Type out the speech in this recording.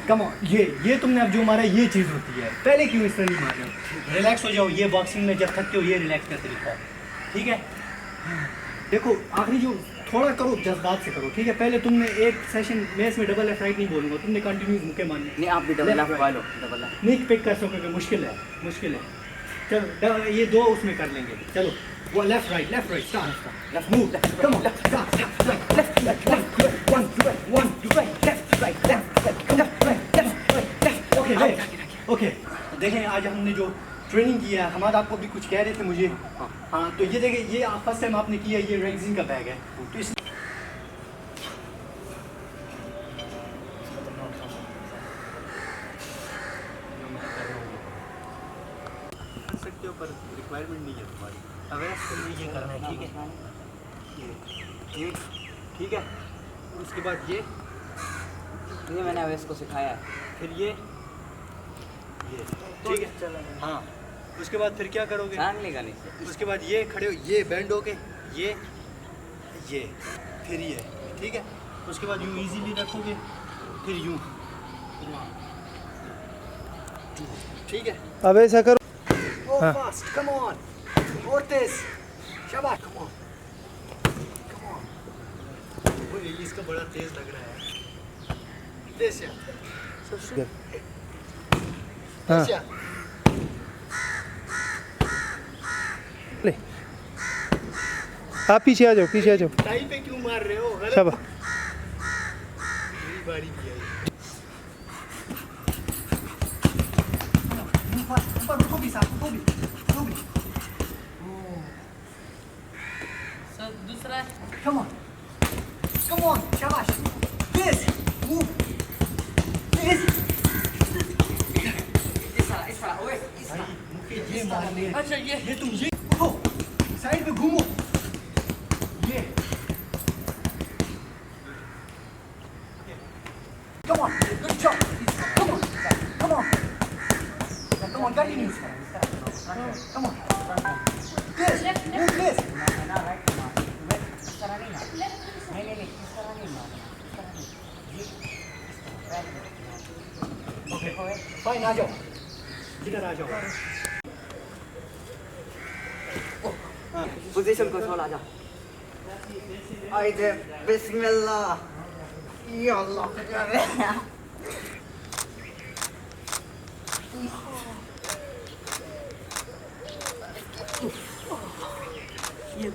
Come on, ये तुमने अब जो मारा ये चीज़ होती है, पहले क्यों इस तरह नहीं मार रहे हो? रिलैक्स हो जाओ, ये बॉक्सिंग में जब थकते हो ये रिलैक्स का तरीका है, ठीक है? देखो आखिरी जो थोड़ा करो जज्बात से करो, ठीक है? पहले तुमने एक सेशन मैं इसमें डबल लेफ्ट राइट नहीं बोलूँगा, तुमने कंटिन्यूस मुक्के मारने। नहीं आप भी डबल लेफ्ट वालो डबल लेफ्ट नहीं पिक कर सकोगे, मुश्किल है, मुश्किल है। चलो ये दो उसमें कर लेंगे, चलो वो left right start, left move, come on, left right, one two left right, okay. देखें आज हमने जो ट्रेनिंग किया है, हमारा आपको भी कुछ कह रहे थे मुझे, हाँ तो ये देखें, ये फर्स्ट टाइम आपने किया, ये रेगजिन का बैग है, तो इस सकते हो पर रिक्वायरमेंट नहीं है तुम्हारी, अवेयरनेस के लिए ये करना है, ठीक है? ये ठीक है, उसके बाद ये मैंने अवैस को सिखाया है। फिर ये ठीक है, हाँ। उसके बाद फिर क्या करोगे? टांग लेगा नहीं। उसके बाद ये खड़े हो, ये बैंड हो के ये फिर ये, ठीक है? उसके बाद यूँ इजीली रखोगे, फिर यूँ, ठीक है? अब ऐसा करो। Go हाँ। fast, come on, more तेज, शाबाश, come on, come on। वो ये इसका बड़ा तेज लग रहा है, तेज या, हाँ तेज या। ले आप पीछे आ जाओ, पीछे आ जाओ। टाई पे क्यों मार रहे हो? गलत। शाबाश। मेरी बारी भी आई। Move fast, ऊपर उठो भी साथ, उठो भी। सर दूसरा Come on, शाबाश, तेज, move, तेज। इस तरह ओए इस तरह। मुझे ये मारने हैं। अच्छा ये तुम ये उठो, साइड में घूमो, ये। Come on, good job. Come on, continue. Come on. This, move this. Okay, fine, आ जाओ, इधर आ जाओ। पोजीशन को छोड़ आजा। आइए बिस्मिल्लाह या अल्लाह। ये